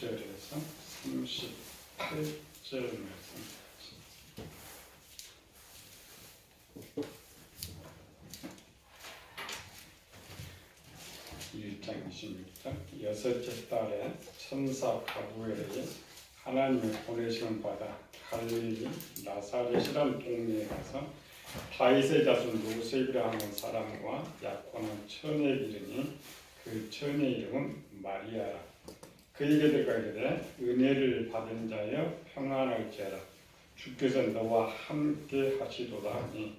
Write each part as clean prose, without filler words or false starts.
26절에서 38절 말씀. (1장 26절) 여섯째 달에 천사 가브리엘이 하나님의 보내심을 받아 갈릴리 나사렛이라는 동네에 가서 다윗의 자손 요셉이라 하는 사람과 약혼한 처녀에게 이르니 그 처녀 이름은 마리아라. 그에게 들어가 이르되 은혜를 받은 자여 평안할지어다. 주께서 너와 함께 하시도다 하니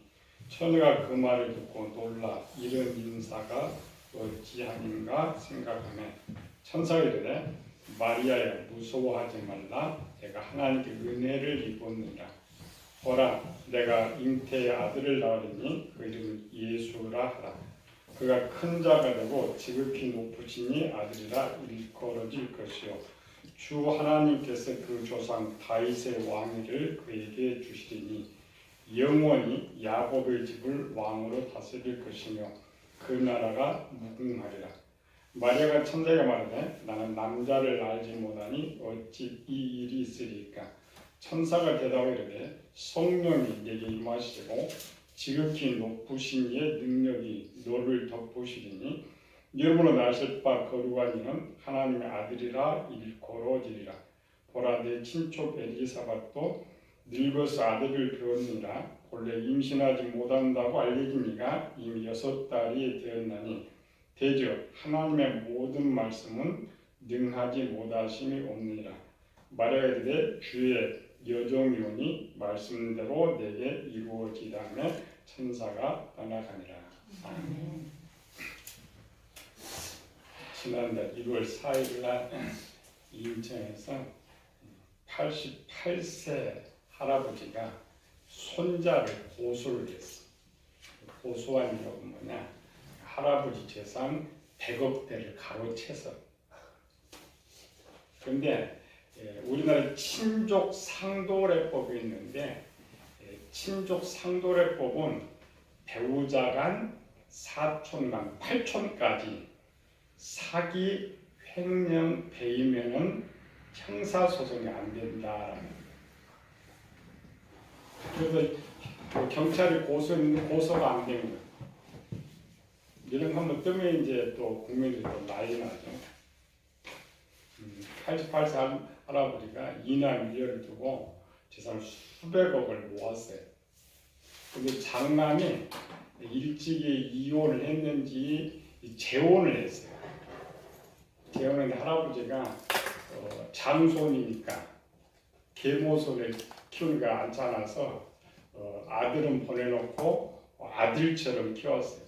처녀가 그 말을 듣고 놀라 이런 인사가 어찌함인가 생각하며 천사가 이르되 마리아야 무서워하지 말라. 내가 하나님께 은혜를 입었느니라. 보라 내가 잉태의 아들을 낳으리니 그 이름은 예수라 하라. 그가 큰 자가 되고 지극히 높으시니 아들이라 일컬어질 것이요 주 하나님께서 그 조상 다윗의 왕위를 그에게 주시리니 영원히 야곱의 집을 왕으로 다스릴 것이며 그 나라가 무궁하리라. 마리아가 천사에게 말하되 나는 남자를 알지 못하니 어찌 이 일이 있으리까. 천사가 대답하여 이르되 성령이 내게 임하시고 지극히 높으신 이의 능력이 너를 덮으시리니 이름으로 나실 바 거룩한 이는 하나님의 아들이라 일컬어지리라. 보라 내 친족 엘리사벳도 늙어서 아들을 배웠느니라. 본래 임신하지 못한다고 알려지니가 이미 6달이 되었나니 대저 하나님의 모든 말씀은 능하지 못하심이 없느니라. 마리아가 이르되 주의 여종이오니 말씀대로 내게 이루어지다며 천사가 떠나가니라. 아멘. 지난달 1월 4일날 인천에서 88세 할아버지가 손자를 고소를 했어. 고소한 이유가 뭐냐? 할아버지 재산 100억대를 가로채서. 그런데 우리나라에 친족 상도례법이 있는데 친족 상도례법은 배우자 간, 사촌 간, 팔촌까지 사기, 횡령, 배임에는 형사소송이 안 된다라는. 그래서 경찰이 고소가 안 되는 거예요. 이런 거 한번 뜨면 이제 또 국민들이 또 난리 나죠. 88세 할아버지가 이남 일녀를 두고 재산 수백억을 모았어요. 근데 장남이 일찍이 이혼을 했는지 재혼을 했어요. 재혼했는데 할아버지가 장손이니까 계모손을 키우기가 않잖아서 아들은 보내놓고 아들처럼 키웠어요.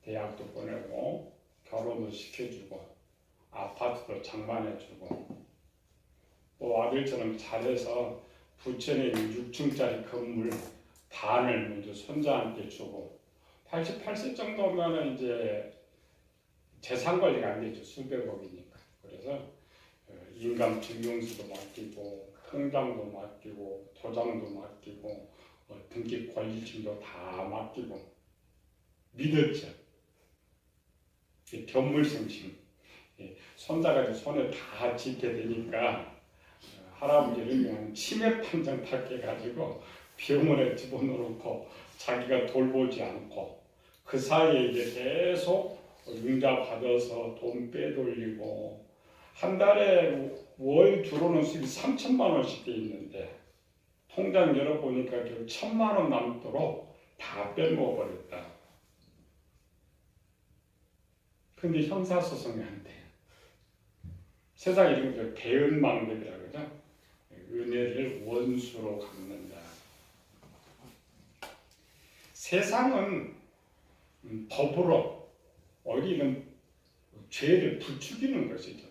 대학도 보내고 결혼도 시켜주고 아파트도 장만해주고 또 아들처럼 잘해서 부천에 있는 6층짜리 건물 반을 먼저 손자한테 주고 88세 정도면 이제 재산 관리가 안 되죠. 수백억이니까. 그래서 인감 증명서도 맡기고 통장도 맡기고 도장도 맡기고 등기 관리증도 다 맡기고 믿었죠. 견물생심. 손자가 손에 다 짚게 되니까 할아버지를 그냥 치매 판정 받게 가지고 병원에 집어넣고 자기가 돌보지 않고 그 사이에 이제 계속 융자 받아서 돈 빼돌리고 한 달에 월 들어오는 수입이 3천만 원씩 돼 있는데 통장 열어보니까 결국 1,000만 원 남도록 다 빼먹어버렸다. 근데 형사소송이 안 돼요. 세상에 이런 걸 대은망덕이라고 그러죠. 은혜를 원수로 갚는다. 세상은 법으로 우리는 죄를 부추기는 것이죠.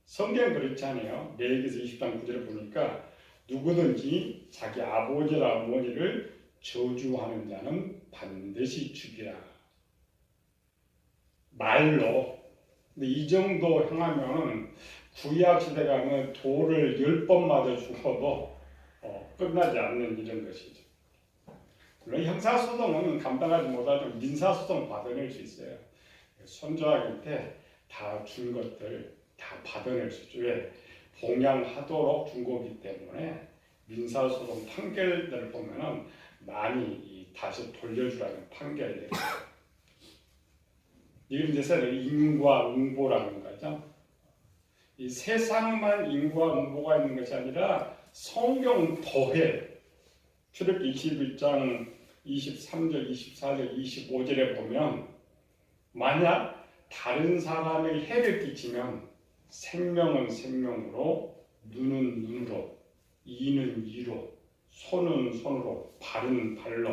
성경 그렇지 않아요. 레위기서 20장 9절에 보니까 누구든지 자기 아버지나 어머니를 저주하는 자는 반드시 죽이라. 말로. 근데 이 정도 행하면 구약 시대 가면 돌을 10번 맞아 죽어도 끝나지 않는 이런 것이죠. 물론 형사소송은 감당하지 못하지만 민사소송 받아낼 수 있어요. 손자한테 다 준 것들 다 받아낼 수 있죠. 왜? 봉양하도록 준 거기 때문에 민사소송 판결들을 보면은 많이 다시 돌려주라는 판결을 내려요. 이걸 이제 인과응보라는 거죠. 이 세상만 인과응보가 있는 것이 아니라 성경 더해 출애굽기 21장 23절, 24절, 25절에 보면 만약 다른 사람에게 해를 끼치면 생명은 생명으로, 눈은 눈으로, 이는 이로, 손은 손으로, 발은 발로,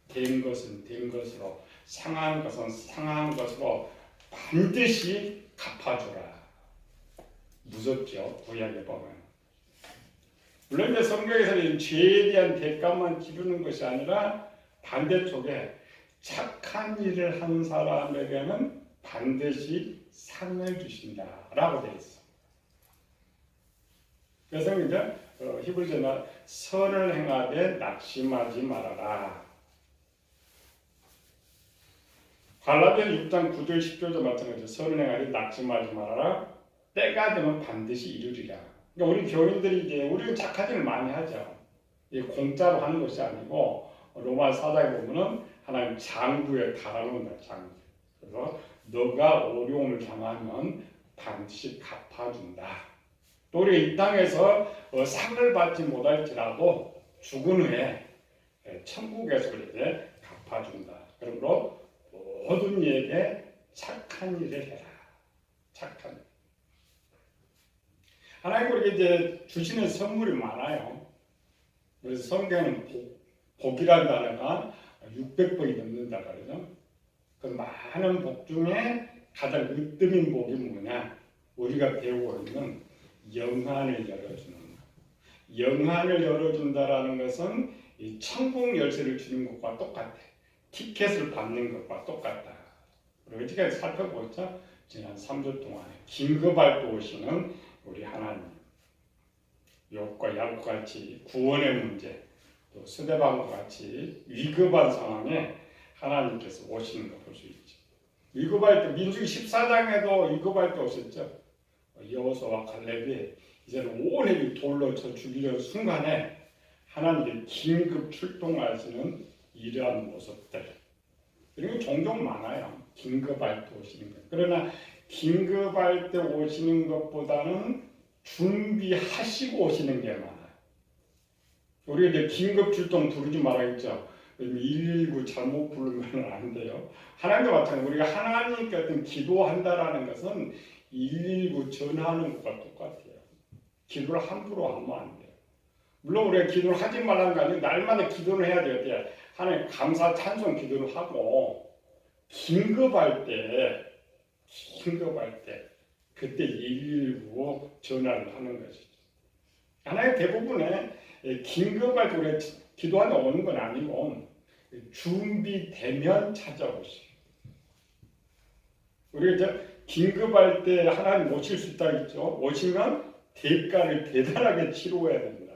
된 것은 된 것으로, 상한 것은 상한 것으로 반드시 갚아주라. 무섭죠? 구약에 보면. 물론 이제 성경에서는 죄에 대한 대가만 치르는 것이 아니라 반대쪽에 착한 일을 한 사람에게는 반드시 상을 주신다라고 되어 있어. 그래서 이제 히브리서는 선을 행하되 낙심하지 말아라. 갈라디아 6장 9절 10절도 마찬가지로 선을 행하되 낙심하지 말아라. 때가 되면 반드시 이루리라. 그러니까 우리 교인들이 이제 우리는 착한 일을 많이 하죠. 이게 공짜로 하는 것이 아니고 로마 4장에 보면은 하나님 장부에 달아놓는다. 장부. 그래서 너가 어려움을 당하면 반드시 갚아준다. 또 우리가 이 땅에서 상을 받지 못할지라도 죽은 후에 천국에서 우리에게 갚아준다. 그러므로 모든 이에게 착한 일을 해라. 착한 일. 하나님 우리에게 이제 주시는 선물이 많아요. 그래서 성경에는 복이라는 단어가 600번이 넘는다 그러죠. 그 많은 복 중에 가장 으뜸인 복이 뭐냐? 우리가 배우고 있는 영안을 열어주는 것. 영안을 열어준다라는 것은 이 천국 열쇠를 주는 것과 똑같아. 티켓을 받는 것과 똑같다. 우리가 지금까지 살펴보죠. 지난 3주 동안에 긴급할 때 오시는 우리 하나님. 욥과 야곱과 같이 구원의 문제, 또 스데반과 같이 위급한 상황에 하나님께서 오시는 걸 볼 수 있죠. 위급할 때 민수기 14장에도 위급할 때 오셨죠. 여호수아와 갈렙이 이제는 온 힘이 돌로 쳐 죽이려는 순간에 하나님께 긴급 출동하시는 이러한 모습들. 이런 게 종종 많아요. 긴급할 때 오시는 것. 그러나 긴급할 때 오시는 것보다는 준비하시고 오시는 게 많아요. 우리가 이제 긴급 출동 부르지 말아야겠죠. 119 잘못 부르면 안 돼요. 하나님과 마찬가지로 우리가 하나님께 어떤 기도한다라는 것은 119 전화하는 것과 똑같아요. 기도를 함부로 하면 안 돼요. 물론 우리가 기도를 하지 말라는 거 아니에요. 날마다 기도를 해야 돼요. 하나님 감사 찬송 기도를 하고 긴급할 때 그때 119 전화를 하는 것이죠. 하나님 대부분의 긴급할 때 우리가 기도하다 오는 건 아니고 준비되면 찾아오시고 우리가 이제 긴급할 때 하나님 오실 수 있다겠죠. 오시면 대가를 대단하게 치러야 된다.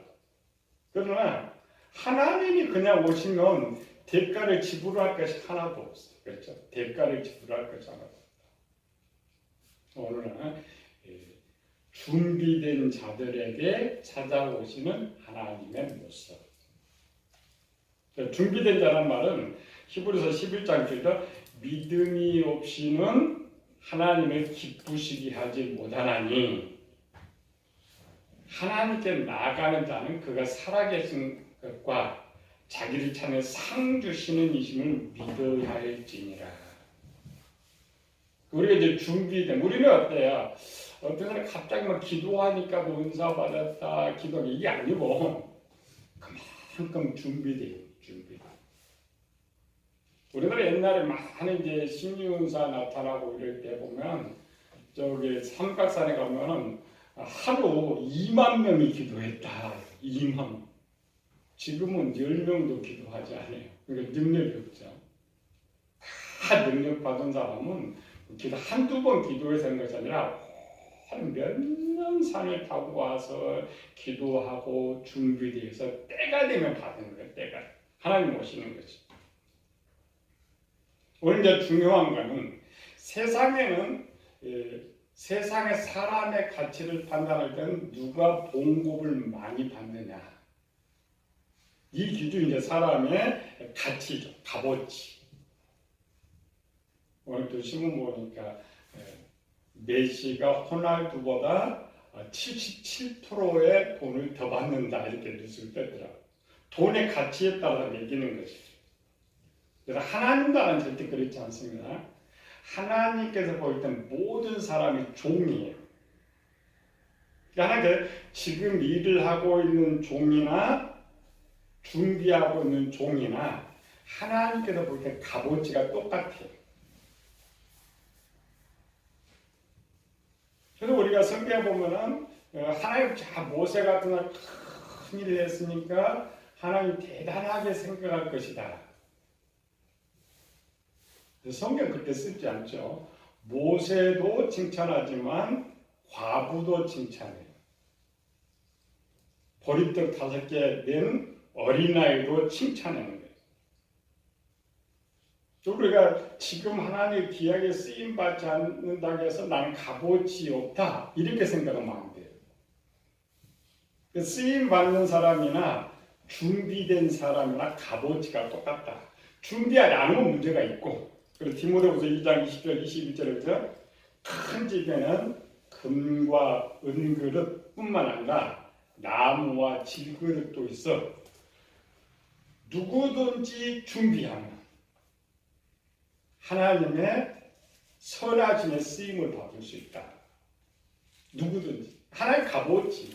그러나 하나님이 그냥 오시면 대가를 지불할 것이 하나도 없어요. 그렇죠? 대가를 지불할 것이 하나도 없다. 오늘은 준비된 자들에게 찾아오시는 하나님의 모습. 준비된 자란 말은 히브리서 11장 1절에 믿음이 없이는 하나님을 기쁘시게 하지 못하나니 하나님께 나아가는 자는 그가 살아계신 것과 자기를 찾는 상 주시는 이심을 믿어야 할지니라. 우리가 이제 준비된 우리는 어때요? 어떤 사람이 갑자기 막 기도하니까 뭐 은사 받았다 기도 이게 아니고 그만큼 준비돼. 우리나라 옛날에 많은 이제 신유은사 나타나고 이럴 때 보면 저기 삼각산에 가면은 하루 2만 명이 기도했다. 2만. 지금은 10명도 기도하지 않아요. 그러니까 능력이 없죠. 다 능력 받은 사람은 기도 한두 번 기도해서 하는 것이 아니라 한 몇 년 산을 타고 와서 기도하고 준비돼서 때가 되면 받는 거예요. 때가. 하나님 오시는 거지. 오늘 이제 중요한 거는 세상에는 세상의 사람의 가치를 판단할 때는 누가 봉급을 많이 받느냐. 이 기준이 이제 사람의 가치죠. 값어치. 오늘 또 신문 보니까 메시가 호날두보다 77%의 돈을 더 받는다 이렇게 뉴스를 떴더라고요. 돈의 가치에 따라 매기는 것이죠. 그래서 하나님 나라는 절대 그렇지 않습니다. 하나님께서 볼 땐 모든 사람이 종이에요. 그러니까 지금 일을 하고 있는 종이나 준비하고 있는 종이나 하나님께서 볼 때 값어치가 똑같아요. 그래서 우리가 성경에 보면은 하나님 모세 같은 날 큰 일을 했으니까 하나님 대단하게 생각할 것이다. 성경 그렇게 쓰지 않죠. 모세도 칭찬하지만 과부도 칭찬해요. 보리떡 5개 낸 어린아이도 칭찬하는 거예요. 우리가 지금 하나님의 귀하게 쓰임받지 않는다고 해서 나는 값어치 없다 이렇게 생각하면 안 돼요. 쓰임받는 사람이나 준비된 사람이나 값어치가 똑같다. 준비하지 않으면 문제가 있고, 그리고 디모데후서 2장 20절 21절에서 큰 집에는 금과 은그릇 뿐만 아니라 나무와 질그릇도 있어 누구든지 준비하면 하나님의 선하심의 쓰임을 받을 수 있다. 누구든지. 하나의 값어치.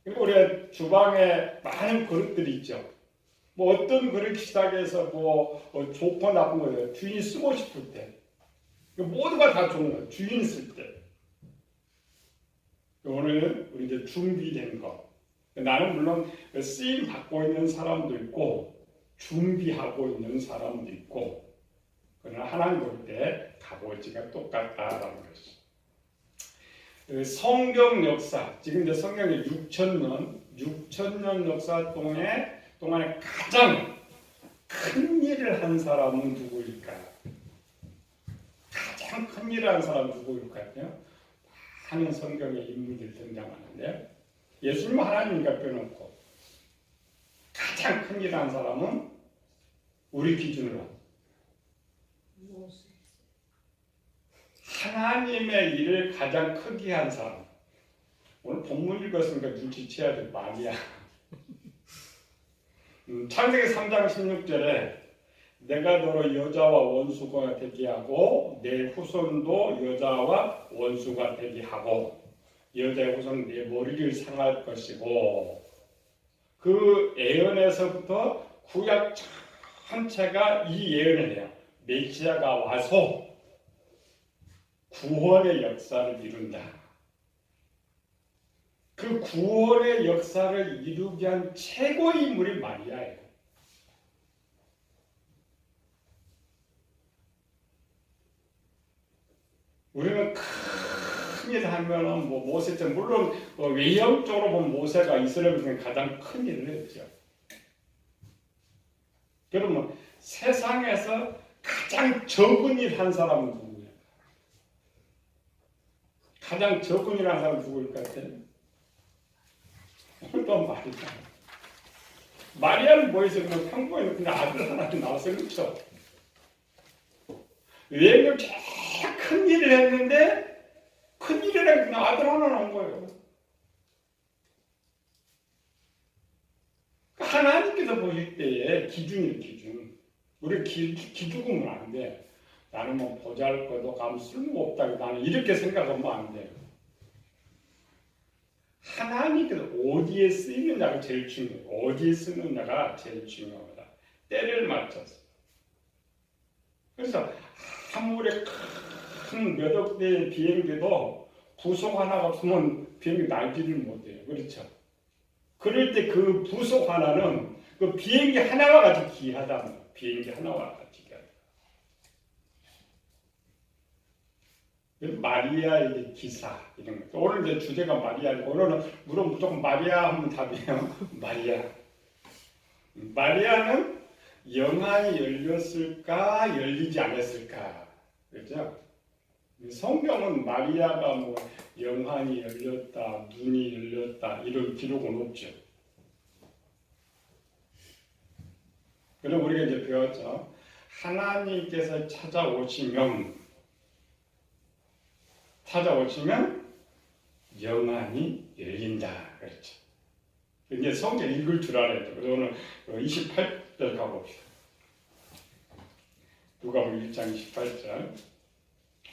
그리고 우리가 주방에 많은 그릇들이 있죠. 뭐 어떤 그릇 시작해서 좋고 나쁜 거예요. 주인이 쓰고 싶을 때. 모두가 다 좋은 거예요. 주인이 쓸 때. 오늘 우리 이제 준비된 거. 나는 물론 쓰임 받고 있는 사람도 있고 준비하고 있는 사람도 있고, 그러나 하나님 볼 때 값어치가 똑같다라는 것이죠. 성경 역사, 지금 이제 성경의 6,000년 역사 동안에 가장 큰 일을 한 사람은 누구일까요? 가장 큰 일을 한 사람은 누구일까요? 많은 성경의 인물들이 등장하는데 예수님은 하나님이니까 빼놓고 가장 큰 일을 한 사람은 우리 기준으로 하나님의 일을 가장 크게 한 사람. 오늘 본문 읽었으니까 눈치채야죠. 마리아. 창세기 3장 16절에 내가 너로 여자와 원수가 되게 하고 내 후손도 여자와 원수가 되게 하고 여자의 후손은 내 머리를 상할 것이고, 그 예언에서부터 구약 전체가 이 예언을 해요. 메시아가 와서 구원의 역사를 이룬다. 그 구원의 역사를 이루게 한 최고의 인물이 마리아예요. 우리는 큰 일 하면은 모세처럼, 물론 외형적으로 보면 모세가 이스라엘 중에 가장 큰 일을 했죠. 그러면 세상에서 가장 적은 일 한 사람은 누구예요? 가장 적은 일 한 사람은 누구일 것 같아요? 또 마리아. 마리아는 뭐였어요? 그냥 평범히 그냥 아들 하나 나와서 그렇죠. 외형적으로 제일 큰 일을 했는데 큰 일이라 그냥 아들 하나 나온 거예요. 하나님께서 보실 때의 기준이에요, 기준. 우리 기죽으면 안 돼. 나는 뭐 보잘것도 가면 쓸모없다. 나는 이렇게 생각하면 안 돼요. 하나님께서 어디에 쓰이느냐가 제일 중요해요. 어디에 쓰느냐가 제일 중요합니다. 때를 맞춰서. 그래서 아무리 큰 몇 억 대의 비행기도 부속 하나가 없으면 비행기 날지를 못해요. 그렇죠? 그럴 때 그 부속 하나는 그 비행기 하나와 같이 귀하다는 거예요. 비행기 하나와 같이 귀하다. 마리아의 기사 이런 거. 오늘 이제 주제가 마리아니고 오늘은 물론 무조건 마리아 하면 답이에요. 마리아. 마리아는 영안이 열렸을까 열리지 않았을까, 그렇죠? 성경은 마리아가 뭐 영안이 열렸다, 눈이 열렸다 이런 기록은 없죠. 그럼 우리가 이제 배웠죠. 하나님께서 찾아오시면 영안이 열린다. 그렇죠. 이제 성경 읽을 줄 알아야 돼. 그래서 오늘 28절 가봅시다. 누가복음 1장 28절.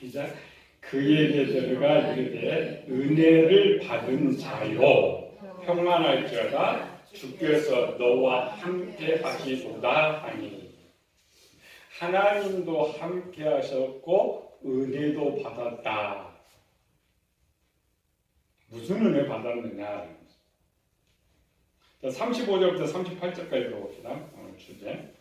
이제 그에게 들어가 이르되 은혜를 받은 자요 평안할지어다 주께서 너와 함께 하시도다 하니. 하나님도 함께 하셨고 은혜도 받았다. 무슨 은혜 받았느냐? 35절부터 38절까지 들어봅시다. 오늘 주제.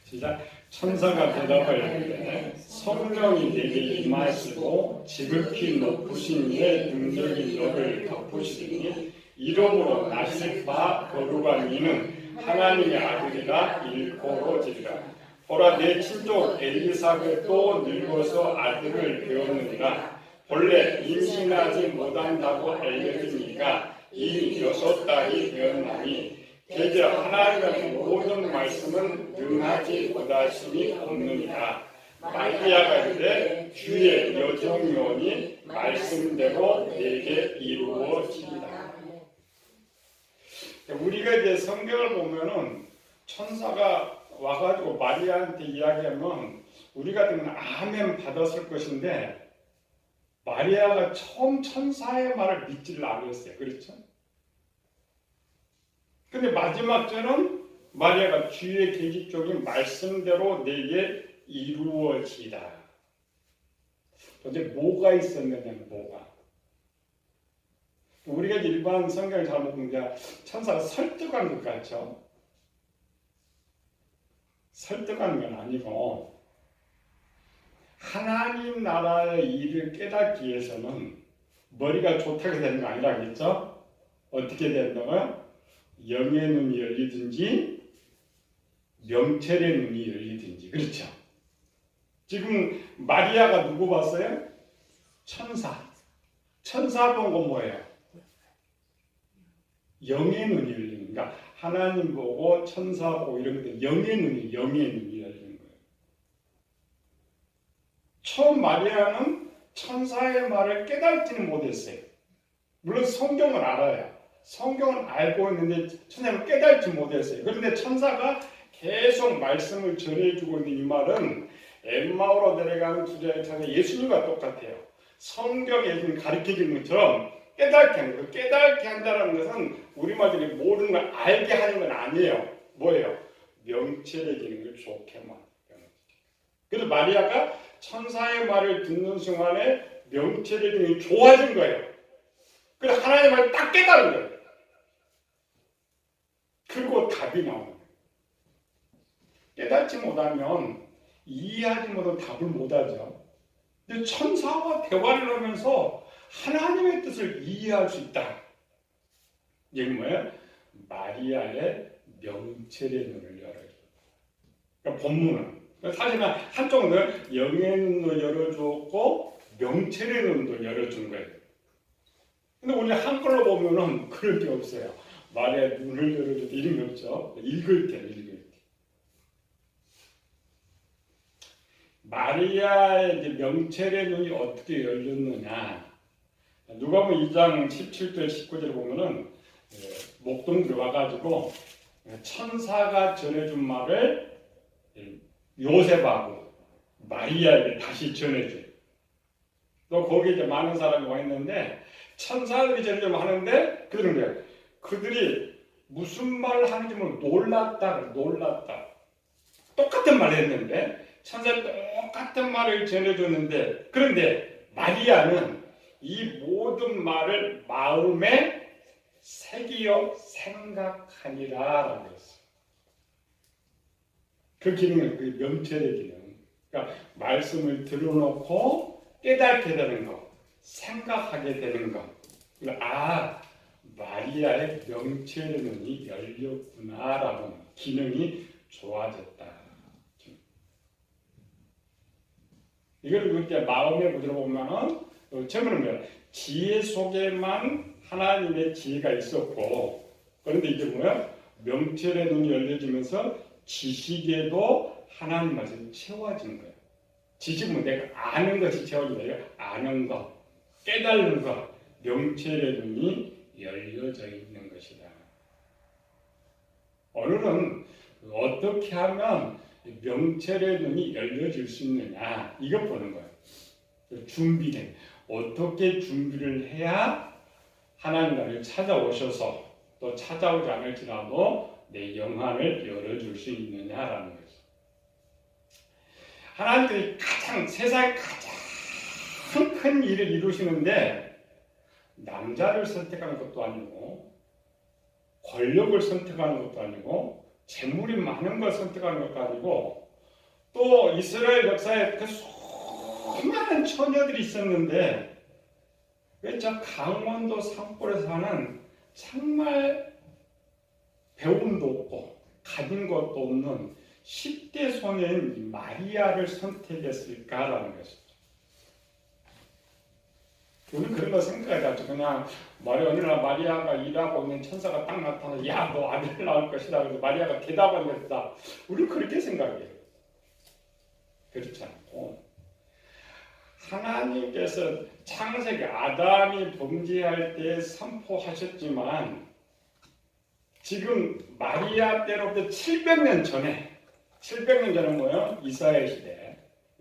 시작. 천사가 대답하여 이르되 성령이 내게 임하시고 지극히 높으신 내 능력이 너를 덮으시리니 이러므로 나실 바 거룩한 이는 하나님의 아들이라 일컬어지리라. 보라 내 친족 엘리사벳도 늙어서 아들을 배웠느니라. 본래 임신하지 못한다고 알려지니까 이미 6달이 되었나니 대개 하나님의 모든 말씀은 능하지 못하심이 없느니라. 마리아가 이르되 주의 여정요원이 말씀대로 내게 이루어지리라. 우리가 이제 성경을 보면은 천사가 와가지고 마리아한테 이야기하면 우리 같으면 아멘 받았을 것인데 마리아가 처음 천사의 말을 믿지를 않았어요. 그렇죠? 근데 마지막 절은 마리아가 주의 계집 쪽인 말씀대로 내게 이루어지다. 도대체 뭐가 있었느냐, 뭐가. 우리가 일반 성경을 잘 보면 천사가 설득한 것 같죠? 설득하는 건 아니고 하나님 나라의 일을 깨닫기 위해서는 머리가 좋다고 되는 거 아니라겠죠? 어떻게 된다고요? 영의 눈이 열리든지 명철의 눈이 열리든지. 그렇죠? 지금 마리아가 누구 봤어요? 천사. 천사 본 건 뭐예요? 영의 눈이 열리는 거야. 하나님 보고 천사 보고 이런 것들 영의 눈이 열리는 거예요. 처음 마리아는 천사의 말을 깨닫지는 못했어요. 물론 성경은 알아요. 성경은 알고 있는데 천사를 깨닫지 못했어요. 그런데 천사가 계속 말씀을 전해주고 있는 이 말은 엠마오로 내려가는 주제의 천사 예수님과 똑같아요. 성경에 가르쳐주는 것처럼 깨닫게 하는 거예요. 깨닫게 한다는 것은 우리말들이 모르는 걸 알게 하는 건 아니에요. 뭐예요? 명철해지는 걸 좋게만. 그래서 마리아가 천사의 말을 듣는 순간에 명철해지는 게 좋아진 거예요. 그래서 하나님의 말을 딱 깨달은 거예요. 그리고 답이 나오는 거예요. 깨닫지 못하면 이해하지 못하면 답을 못하죠. 근데 천사와 대화를 하면서 하나님의 뜻을 이해할 수 있다. 이게 뭐예요? 마리아의 명철의 눈을 열어줘. 그러니까 본문은 사실은 한쪽은 영의 눈도 열어주었고 명철의 눈도 열어준 거예요. 근데 우리 한글로 보면은 그런 게 없어요. 마리아의 눈을 열어줘 이런 게 없죠. 읽을 때. 마리아의 명철의 눈이 어떻게 열렸느냐? 누가복음 2장 17절 19절 보면은 목동들이 와가지고 천사가 전해준 말을 요셉하고 마리아에게 다시 전해줘요. 또 거기 이제 많은 사람이 와 있는데 천사들이 전해주면 하는데 그들이 무슨 말을 하는지 놀랐다. 똑같은 말을 했는데 천사는 똑같은 말을 전해줬는데 그런데 마리아는 이 모든 말을 마음에 새기어 생각하니라 라고 했어요. 그 기능은 그 명철의 기능. 그러니까 말씀을 들어놓고 깨닫게 되는 것, 생각하게 되는 것. 마리아의 명철의 눈이 열렸구나라는 기능이 좋아졌다. 이걸 그때 마음의 구조로 보면은 처음에는 뭐야? 지혜 속에만 하나님의 지혜가 있었고, 그런데 이제 뭐야? 명철의 눈이 열려지면서 지식에도 하나님 말씀이 채워지는 거예요. 지식은 내가 아는 것이 채워지는 거예요. 아는 것, 깨달는 것, 명철의 눈이 열려져 있는 것이다. 오늘은 어떻게 하면 명철의 눈이 열려질 수 있느냐, 이것 보는 거예요. 준비된, 어떻게 준비를 해야 하나님 나라를 찾아오셔서 또 찾아오지 않을지라도 내 영안을 열어줄 수 있느냐라는 거죠. 하나님께서 세상에 가장 큰 일을 이루시는데 남자를 선택하는 것도 아니고 권력을 선택하는 것도 아니고 재물이 많은 걸 선택하는 것도 아니고 또 이스라엘 역사에 그 수많은 처녀들이 있었는데 왜 저 강원도 산골에 사는 정말 배움도 없고 가진 것도 없는 10대 소녀인 마리아를 선택했을까라는 것이죠. 우리는 그런 거 생각하지 않죠. 그냥 어느 날 마리아가 일하고 있는 천사가 딱 나타나서 야, 너 아들 낳을 것이다. 그래서 마리아가 대답한 것이다. 우리는 그렇게 생각해요. 그렇지 않고 하나님께서 창세기 아담이 범죄할 때 선포하셨지만 지금 마리아 때로부터 700년 전에 700년 전은 뭐예요? 이사야 시대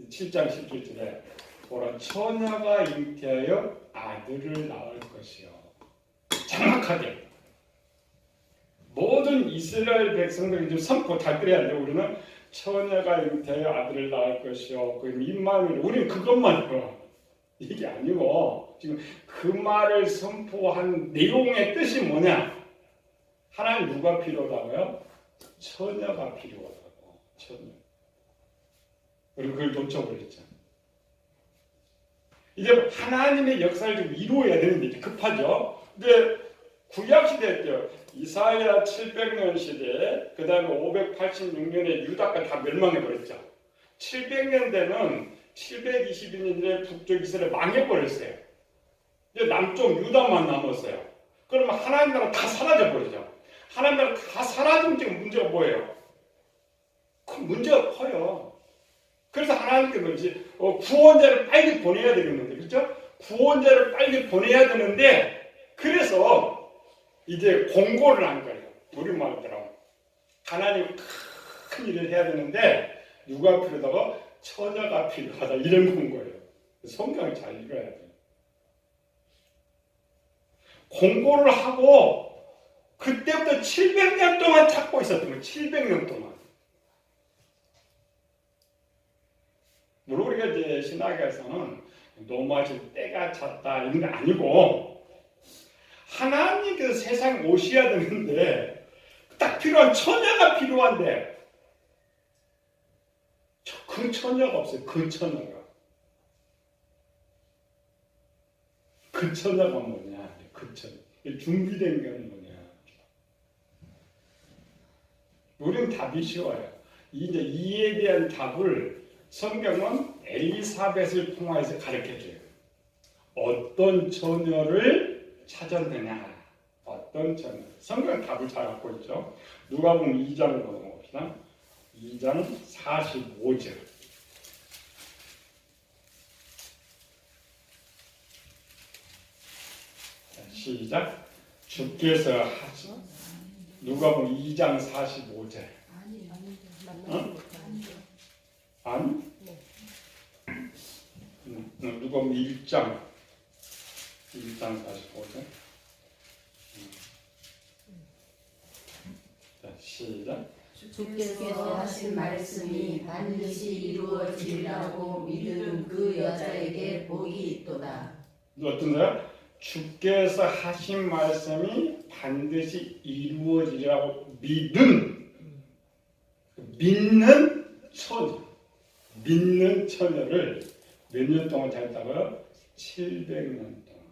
7장 17절에 보라 처녀가 잉태하여 아들을 낳을 것이요. 정확하게 모든 이스라엘 백성들이 좀 선포 잘 들어야 돼요. 우리는 처녀가 잉태하여 아들을 낳을 것이요. 그 임마누엘 우리는 그것만 해요. 이게 아니고 지금 그 말을 선포한 내용의 뜻이 뭐냐? 하나님 누가 필요하다고요? 처녀가 필요하다고. 처녀. 그리고 그걸 놓쳐버렸죠. 이제 하나님의 역사를 좀 이루어야 되는데 급하죠. 근데 구약시대 때 이사야 700년 시대 그 다음에 586년에 유다가 다 멸망해버렸죠. 700년 되는 722년에 북쪽 이스라엘 망해버렸어요. 이제 남쪽 유다만 남았어요. 그러면 하나님 나라 다 사라져버리죠. 하나님 나라 다 사라지면 지금 문제가 뭐예요? 그 문제가 커요. 그래서 하나님께서 이제 구원자를 빨리 보내야 되겠는데, 그렇죠? 구원자를 빨리 보내야 되는데, 그래서 이제 공고를 한 거예요. 우리 말대로 하나님 큰 일을 해야 되는데 누가 필요하다고? 처녀가 필요하다. 이런 공고예요. 성경을 잘 읽어야 돼요. 공고를 하고 그때부터 700년 동안 찾고 있었던 거예요. 700년 동안. 물론 우리가 이제 신학에서는 너무하실 때가 찼다 이런 게 아니고 하나님께서 세상에 오셔야 되는데 딱 필요한 처녀가 필요한데 그 처녀가 없어요. 그 처녀가. 그 처녀가 뭐냐? 그 처녀. 준비된 게 뭐냐? 우리는 답이 쉬워요. 이제 이에 대한 답을 성경은 엘리사벳을 통해서 가르쳐줘요. 어떤 처녀를 찾았느냐? 어떤 처녀? 성경은 답을 잘 갖고 있죠. 누가복음 2장을 보봅시다. 2장 45절. 시작. 주께서 하시. 누가복음 2장 45절. 응? 아니? 누가복음 1장 45절. 자, 시작. 주께서 하신 말씀이 반드시 이루어지리라고 믿는 그 여자에게 복이 있도다. 어떤 거야? 주께서 하신 말씀이 반드시 이루어지리라고 믿는 처녀. 믿는 처녀를 몇 년 동안 잘했다고요? 700년 동안.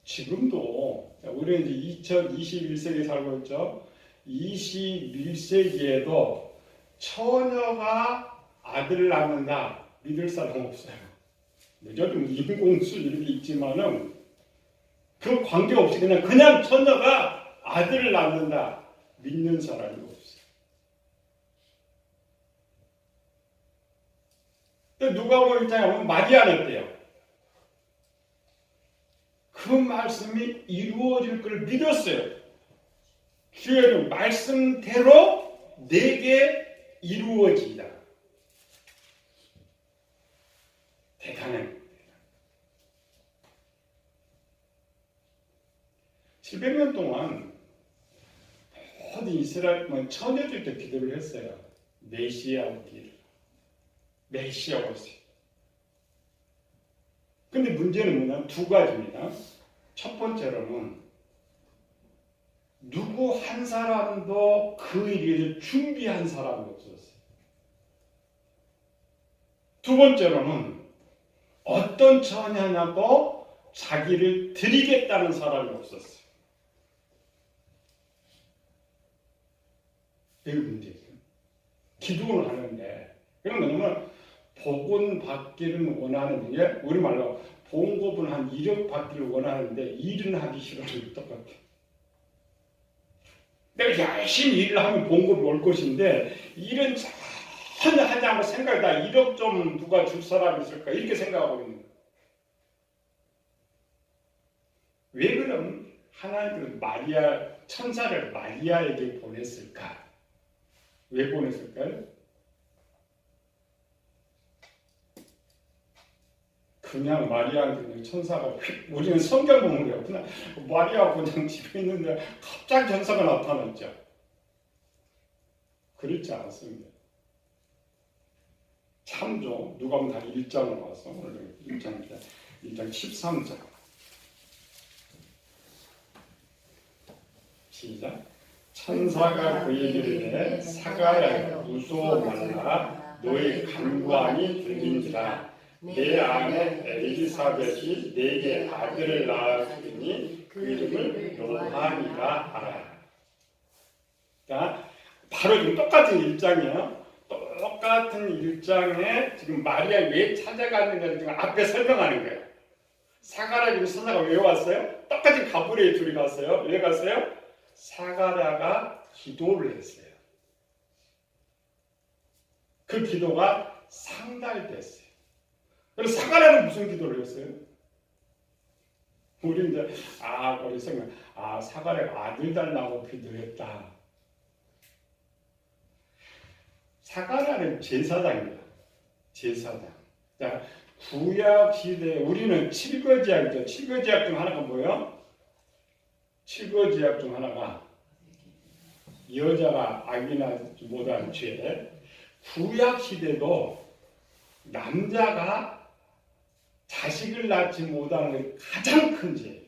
지금도 우리는 이제 2021세기에 살고 있죠. 21세기에도 처녀가 아들을 낳는다 믿을 사람 없어요. 요즘 인공수 이런 게 있지만은 그 관계없이 그냥 처녀가 아들을 낳는다 믿는 사람이 없어요. 누가복음 1장에 보면 마리아는 어때요? 그 말씀이 이루어질 걸 믿었어요. 주의 말씀대로 내게 이루어지다. 대단해. 700년 동안 모든 이스라엘 처녀들 때 기도를 했어요. 메시아 오기를. 메시아 오세요. 근데 문제는 뭐냐? 두 가지입니다. 첫 번째로는 누구 한 사람도 그 일을 준비한 사람이 없었어요. 두 번째로는 어떤 처녀냐도 자기를 드리겠다는 사람이 없었어요. 이게 문제예요. 기도를 하는데 그런 뭐냐면 복은 받기를 원하는 게 우리말로 봉급은 한 1억 받기를 원하는데 일은 하기 싫어하는 똑같아. 내가 열심히 일을 하면 봉급이 올 것인데 일은 전혀 하지 않고 생각이 다 1억 좀 누가 줄 사람이 있을까 이렇게 생각하고 있는 거야. 왜 그럼 하나님께서 마리아 천사를 마리아에게 보냈을까? 왜 보냈을까요? 그냥 마리아한테 천사가 우리는 성경 보면 그래요. 그냥 마리아가 그냥 집에 있는데 갑자기 천사가 나타났죠. 그렇지 않습니다. 참조 누가복음 1장을 봐서 오늘 1장 13절 시작. 천사가 그에게 이르되 사가랴여 무서워 말라 너의 간구함이 들린지라 내 아내 엘리사벳이 내게 아들을 낳았으니 그 이름을 요한이라 하라. 그러니까 바로 지금 똑같은 일장이에요. 똑같은 일장에 지금 마리아 왜 찾아갔는가를 지금 앞에 설명하는 거예요. 사가랴 지금 천사가 왜 왔어요? 똑같이 가브리엘 둘이 갔어요. 왜 갔어요? 사가랴가 기도를 했어요. 그 기도가 상달됐어요. 그래서 사가랴는 무슨 기도를 했어요? 우리 이제 우리 생각 사가랴가 아들 달라고 기도했다. 사가랴는 제사장입니다. 제사장. 자, 구약 시대 우리는 칠거지약이죠. 칠거지약 중 하나가 뭐예요? 칠거지약 중 하나가 여자가 악이나 못한 죄. 구약 시대도 남자가 자식을 낳지 못하는 게 가장 큰 죄.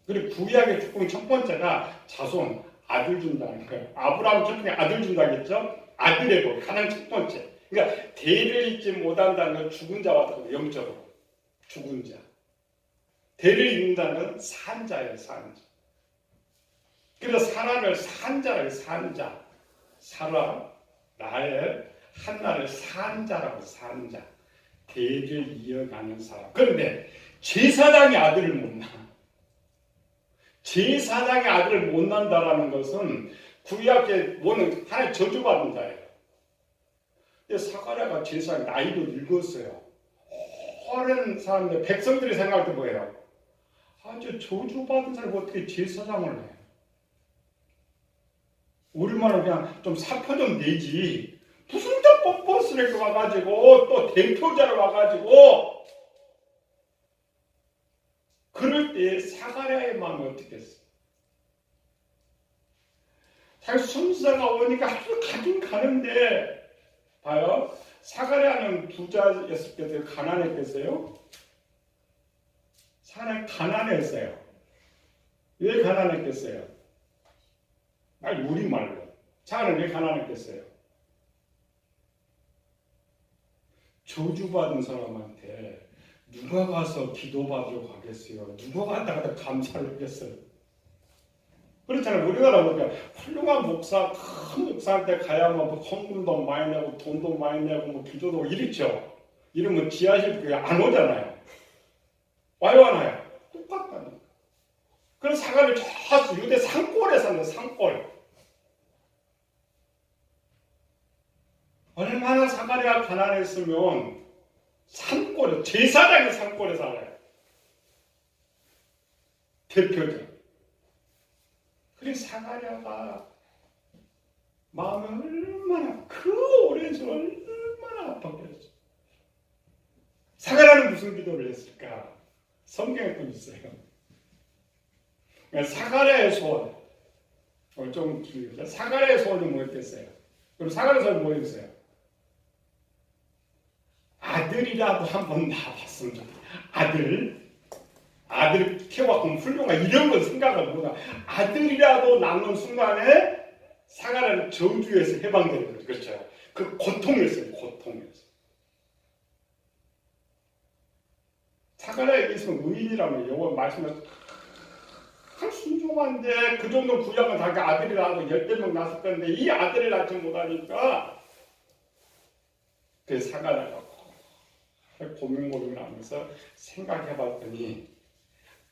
그리고 구약의 축복의 첫 번째가 자손, 아들 준다는 거예요. 아브라함 축복에 아들 준다겠죠? 아들의 복, 가장 첫 번째. 그러니까 대를 잇지 못한다는 건 죽은 자와 같은 영적으로. 죽은 자. 대를 잇는다는 건 산자예요, 산자. 그래서 사라를 산자라고 해요, 산자. 사라, 라헬, 한나를 산자라고 산자. 대를 이어가는 사람. 그런데 제사장의 아들을 못 낳아. 제사장의 아들을 못 낳는다라는 것은 구약에 뭐는 하나의 저주받은 자예요. 근데 사가랴가 제사장 나이도 늙었어요. 어린 사람들, 백성들이 생각할 때 뭐예요? 아주 저주받은 사람이 어떻게 제사장을 해요? 우리말로 그냥 좀 사표 좀 내지. 무슨 또 뻔뻔스럽게 와가지고 또 대표자를 와가지고 그럴 때 사가랴의 마음이 어떻겠어요? 자기 순사가 오니까 아주 가긴 가는데 봐요. 사가랴는 부자였을 때 가난했겠어요? 사가랴는 가난했어요. 왜 가난했겠어요? 우리말로. 사가랴는 왜 가난했겠어요? 저주받은 사람한테 누가 가서 기도받으러 가겠어요? 누가 갔다가 감사를 하겠어요? 그렇잖아요. 우리나라 보니까 훌륭한 목사, 큰 목사한테 가야만 뭐 헌금도 많이 내고 돈도 많이 내고 뭐 기도도 이렇죠. 이러면 지하실 그게 안 오잖아요. 와요 안 와요? 똑같다니까. 그래서 사가를 저 유대 산골에 산다. 산골. 얼마나 사가랴가 가난했으면 산골에 제사장이 산골에 살아요. 대표적. 그래서 사가랴가 마음이 얼마나 그 오랜 시간 얼마나 아팠겠어. 사가랴는 무슨 기도를 했을까? 성경에 또 있어요. 사가랴의 소원. 좀 길죠. 사가랴의 소원이 뭐였겠어요? 그럼 사가랴의 소원이 뭐였어요? 아들이라도 한번 낳아봤으면 좋겠다. 아들 키워갖고 훌륭한 이런 건 생각을 못하고 아들이라도 낳는 순간에 사가랴는 저주에서 해방되는 거죠. 그렇죠. 그 고통이었어요. 고통이었어요. 사가랴에 있으면 의인이라면 여호와 말씀을 참 순종한데 그 정도 구약은 자기 아들이 낳아도 10명 낳았을 건데 이 아들을 낳지 못하니까 그 사가랴가 고민고민을 하면서 생각해봤더니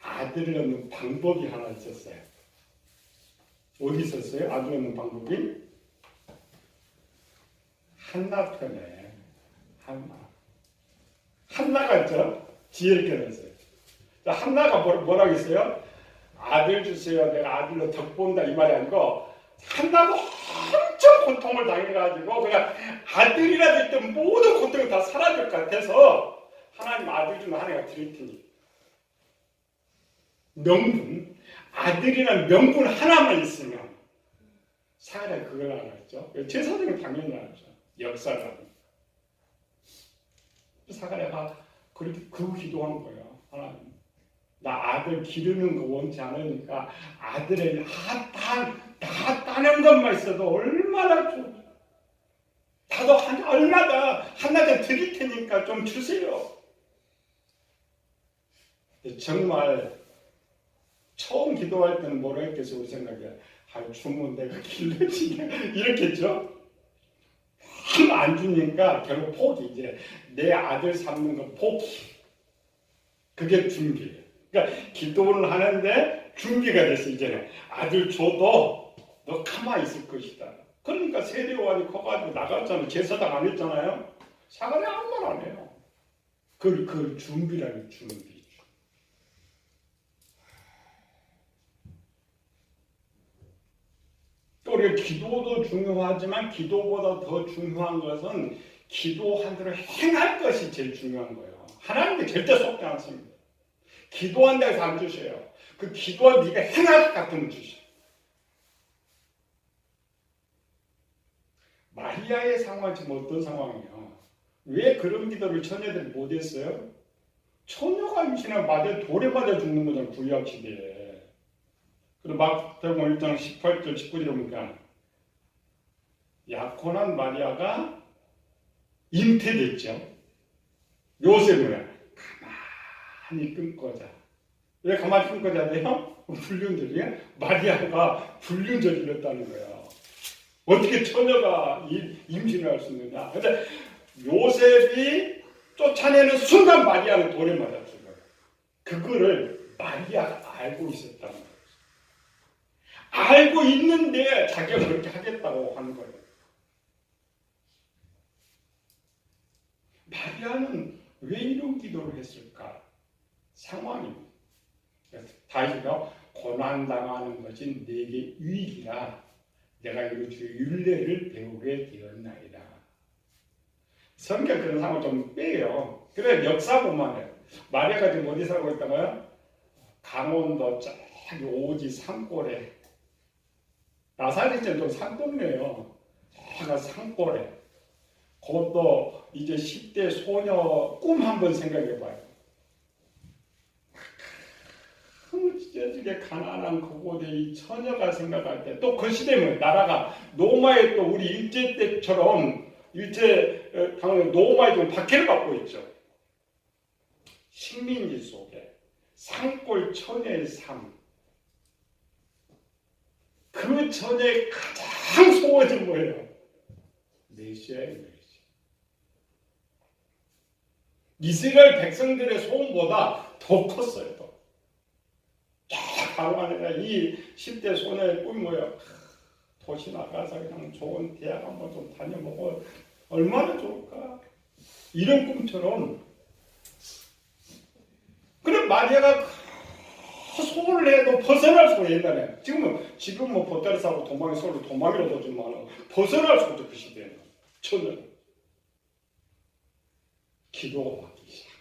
아들을 얻는 방법이 하나 있었어요. 어디 있었어요? 아들 얻는 방법이? 한나 편에 한나가 있죠? 지혜를 깨달았어요. 한나가 뭐라고 했어요? 아들 주세요. 내가 아들로 덕 본다 이 말이 아니고 한나도 엄청 고통을 당해가지고 그냥 아들이라도 있던 모든 고통이 다 사라질 것 같아서 하나님 아들 중 하나가 드릴 테니 명분 아들이라는 명분 하나만 있으면 사가랴 그걸 알았죠. 제사장은 당연히 알았죠. 역사가 사가랴가 그렇게 그 기도한 거예요. 하나님 나 아들 기르는 거 원치 않으니까 아들의 다 따는 것만 있어도 얼마나 좋 나도 얼마나 하나도 드릴 테니까 좀 주세요. 정말 처음 기도할 때는 뭐라 했겠어요? 우리 생각에 주면 내가 길러지냐 이렇겠죠? 안 주니까 결국 포기. 이제 내 아들 삼는 건 포기. 그게 준비예요. 그러니까 기도를 하는데 준비가 됐어. 이제는 아들 줘도 너 가만히 있을 것이다. 그러니까 세례요한이 커가지고 나갔잖아요. 제사장 안 했잖아요. 사가랴 아무 말 안 해요. 그 준비라는 준비. 또 우리가 기도도 중요하지만 기도보다 더 중요한 것은 기도한 대로 행할 것이 제일 중요한 거예요. 하나님께 절대 속지 않습니다. 기도한다고 해서 안 주셔요. 그 기도한 네가 행할 것 같으면 주셔요. 마리아의 상황은 지금 어떤 상황이에요? 왜 그런 기도를 처녀들이 못했어요? 처녀가 임신하면 맞아 돌에 맞아 죽는 거잖아요. 구약 시대에. 그리고 마태복음 1장 18절 19절에 보니까 약혼한 마리아가 잉태됐죠. 요셉은 가만히 끊고 자. 왜 가만히 끊고 자네요? 불륜절이에요? 마리아가 불륜절이 일었다는 거예요. 어떻게 처녀가 임신을 할 수 있느냐? 근데 요셉이 쫓아내는 순간 마리아는 돌에 맞아 죽어요. 그거를 마리아가 알고 있었다는 거예요. 알고 있는데 자기가 그렇게 하겠다고 하는 거예요. 마리아는 왜 이런 기도를 했을까? 상황입니다. 다윗이가 고난당하는 것이 내게 유익이라 내가 이거 주의 율례를 배우게 되었나이다. 성경 그런 상황을 좀 빼요. 그래 역사 보면 해요. 마리아가 지금 어디 살고 있다고요? 강원도 저기 오지 산골에 나사렛은 또 산동네예요. 저가 산골에 그것도 이제 10대 소녀 꿈 한번 생각해봐요. 찢어지게 가난한 그곳에 이 처녀가 생각할 때 또 그 시대면 나라가 노마에 또 우리 일제 때처럼 일제 당연히 노마에 좀 박해를 받고 있죠. 식민지 속에 산골 처녀의 삶 그 전에 가장 소원이 뭐예요? 메시아예요. 메시아. 이스라엘 백성들의 소원보다 더 컸어요. 더. 바로 아니라 이 10대 소녀의 꿈이 뭐예요? 도시 나가서 그냥 좋은 대학 한번 좀 다녀보고 얼마나 좋을까? 이런 꿈처럼. 그럼 마리아가 소원을 해도 벗어날 수가 옛날에. 지금은 뭐 보따리 싸고 도망이 서로 도망이라도 오지만 벗어날 수가 없죠. 그 시대에는. 저는 기도가 받기 시작.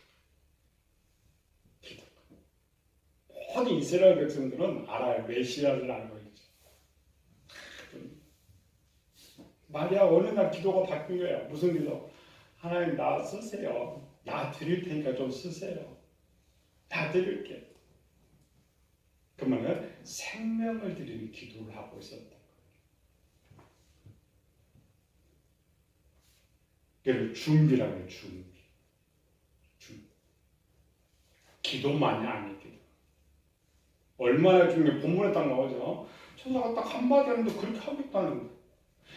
기도. 모든 이스라엘 백성들은 알아요. 메시아를 알고 있죠. 마리아 어느 날 기도가 바뀐 거예요. 무슨 기도? 하나님 나 쓰세요. 나 드릴 테니까 좀 쓰세요. 다 드릴게. 그러면 생명을 드리는 기도를 하고 있었다. 그걸 준비라고 해요. 준비. 기도만이 아니거든. 얼마나 중요해. 본문에 딱 나오죠. 천사가 딱 한마디 하는데 그렇게 하겠다는 거.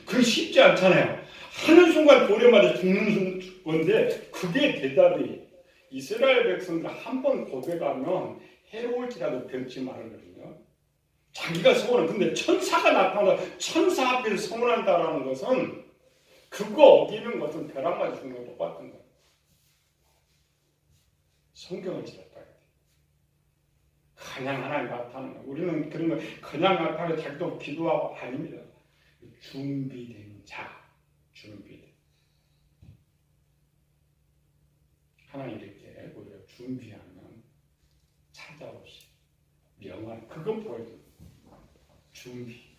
그게 쉽지 않잖아요. 하는 순간 돌에 맞아 죽는 건데 그게 대답이 이스라엘 백성들 한 번 고백하면 해로울지라도 변치 말거든요. 자기가 소원은 근데 천사가 나타나 천사 앞에서 소원한다라는 것은 그거 어기는 것은 벼락 맞아 죽는 거 똑같은 거예요. 성경을 지었다. 그냥 하나님 나타나는 거예요. 우리는 그런 거 그냥 나타나서 자기도 기도하고 아닙니다. 준비된 자, 준비된. 하나님 이렇게 우리가 준비하면 찾아오시. 영원 그건 보여줘. 준비.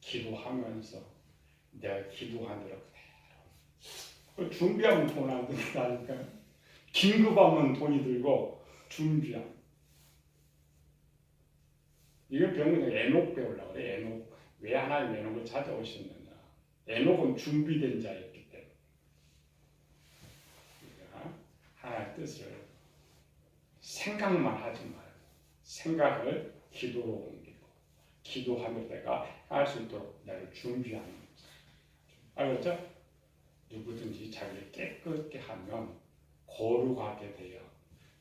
기도하면서 내가 기도한 대로 그대로. 준비하면 돈 안 든다니까. 긴급하면 돈이 들고 준비함. 이걸 배우면 에녹 배우려고 그래. 에녹. 왜 하나님 에녹을 찾아오셨느냐. 에녹은 준비된 자였기 때문에. 하나님의 뜻을 생각만 하지 말고 생각을 기도로 옮기고 기도하며 내가 할 수 있도록 나를 준비하는 거죠. 알겠죠? 누구든지 자기를 깨끗게 하면 거룩하게 되어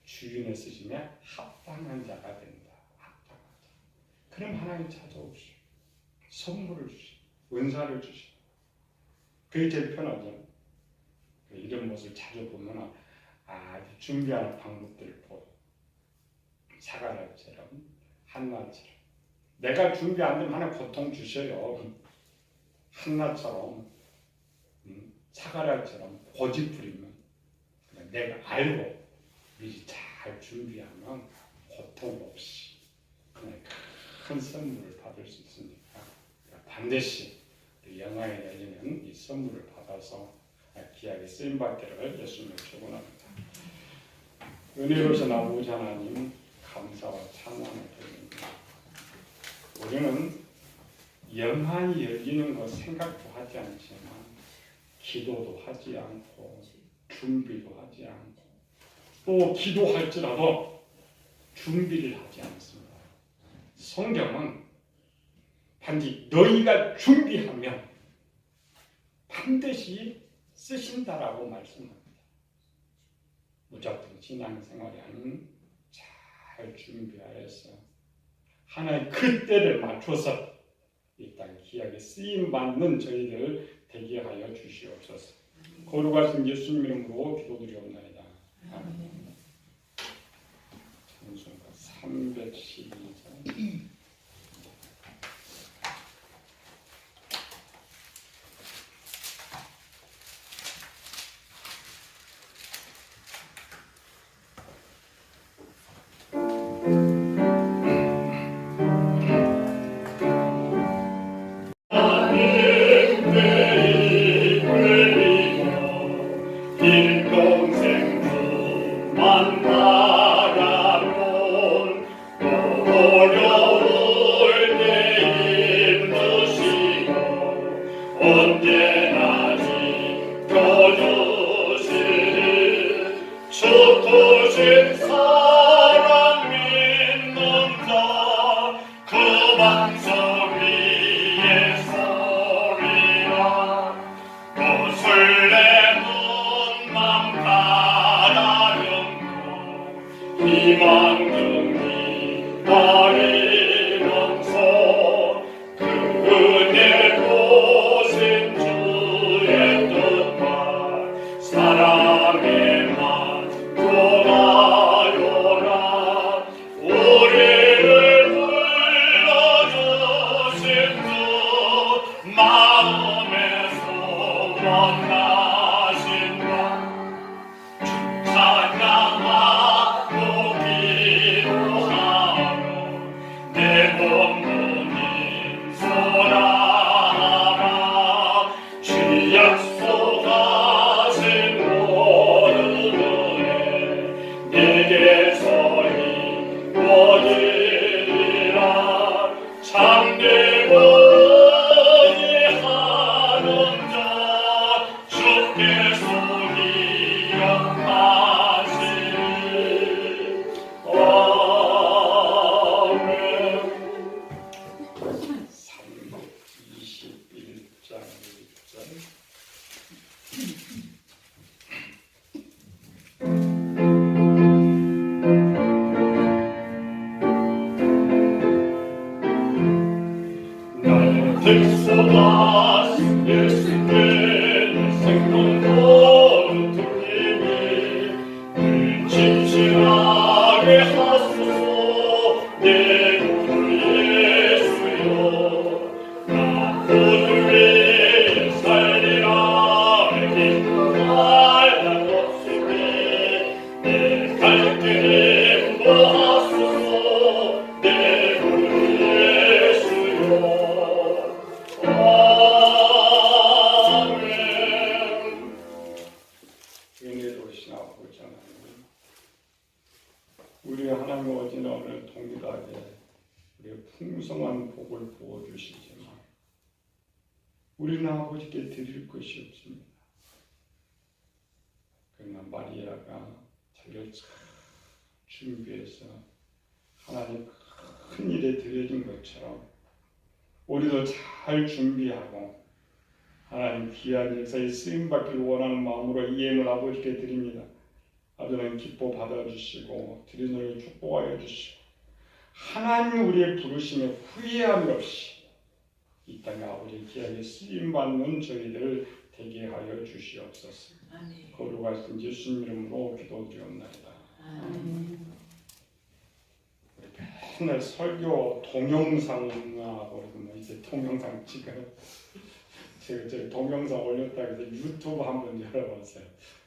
주인의 쓰심에 합당한 자가 된다. 합당한 자. 그럼 하나님 찾아오시오. 선물을 주시오. 은사를 주시오. 그게 제일 편하죠. 이런 모습을 자주 보면 준비하는 방법들을 보여. 사가랴처럼 한나처럼. 내가 준비 안 되면 하나님 고통 주셔요. 한나처럼 사가랴처럼 고집부리면 내가 알고 미리 잘 준비하면 고통 없이 그냥 큰 선물을 받을 수 있으니까 반드시 영광에 열리는 이 선물을 받아서 귀하게 쓰임받기를 예수님을 축원합니다. 은혜로우신 아버지 하나님 감사와 찬양을 드립니다. 우리는 영안이 열리는 것 생각도 하지 않지만 기도도 하지 않고 준비도 하지 않고 또 기도할지라도 준비를 하지 않습니다. 성경은 반드시 너희가 준비하면 반드시 쓰신다라고 말씀합니다. 무작정 신앙생활이 아닌 잘 준비하여서 하나의 그 때를 맞춰서 이 땅에 귀하게 쓰임받는 저희들 되게 하여 주시옵소서. 거룩하신 예수님 이름으로 기도드리옵나이다. 아멘. 찬송가 312장. 좋으신 사랑 믿는 자 은혜로우신 아버지 하나님, 우리 하나님 어제는 오늘 동일하게 우리의 풍성한 복을 부어주시지만 우리는 아버지께 드릴 것이 없습니다. 그러나 마리아가 자기를 잘 준비해서 하나님 큰 일에 드려진 것처럼 우리도 잘 준비하고 하나님 귀한 역사에 쓰임받기를 원하는 마음으로 이 예물 아버지께 드립니다. 아버지는 기뻐 받아주시고 드리는 축복하여 주시고 하나님 우리의 부르심에 후회함이 없이 이 땅에 아버지의 귀하게 쓰임받는 저희들 되게 하여 주시옵소서. 거룩하신 예수님 이름으로 기도드리옵나이다. 맨날 설교 동영상하고 이제 동영상 지금 제가 동영상 올렸다 해서 유튜브 한번 열어봤어요.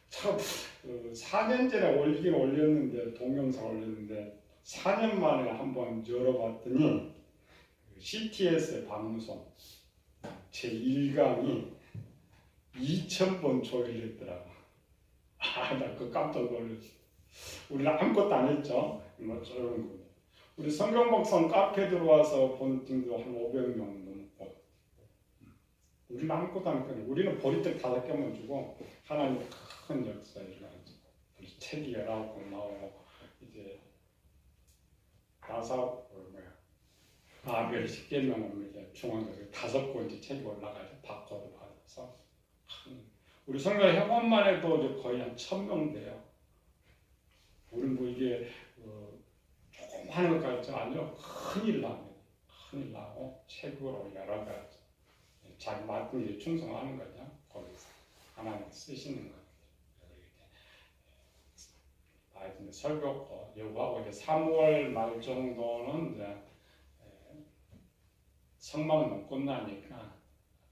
참 4년 전에 올리긴 올렸는데 동영상 올렸는데 4년 만에 한번 열어봤더니 CTS 방송 제 1강이 2,000번 조회됐더라고. 나 그거 깜짝 놀랐어. 우리는 아무것도 안 했죠. 뭐 저런 거. 우리 성경복성 카페 들어와서 본 팀도 한 500명 넘고. 우리는 아무것도 안 했거든요. 우리는 보리떡 5개만 주고 하나님 큰 역사를 일어나죠. 우리 책이 19권 나오고 이제 아벨 10개명 이제 중앙에서 5권째 책이 올라가서 바꿔도 받아서 우리 성경 회원만 해도 이제 거의 한 1,000명 돼요. 우리는 뭐 이게 조금 하는 것 같지 아니요. 큰일 납니다. 큰일 나고 책으로 여러 가지 자기 맡은 일에 충성하는 거죠. 거기서 하나님 쓰시는 거죠. 이제 설교 요구하고 이제 3월 말 정도는 이제 성막은 끝나니까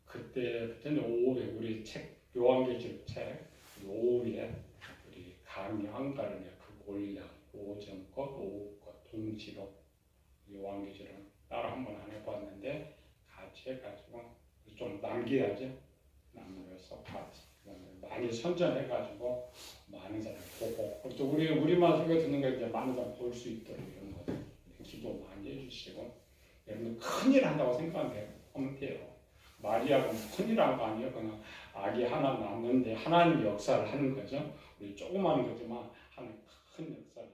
그때부터는 오후에 우리 책 요한계시록 책 오후에 우리 강의 한가를 그 올려 오전 것 오후 것 동시로 요한계시록 따로 한번 안 해봤는데 같이 해가지고 좀 남겨야죠. 남겨서 같이 많이 선전해가지고 많은 사람 보고 또 우리만 설교 듣는 거 이제 많은 사람 볼 수 있도록 이런 거 기도 많이 해주시고 여러분 큰일 한다고 생각하면 돼요. 마리아가 큰일 한 거 아니에요. 그냥 아기 하나 낳았는데 하나님 역사를 하는 거죠. 우리 조그마한 거지만 하나님 큰 역사를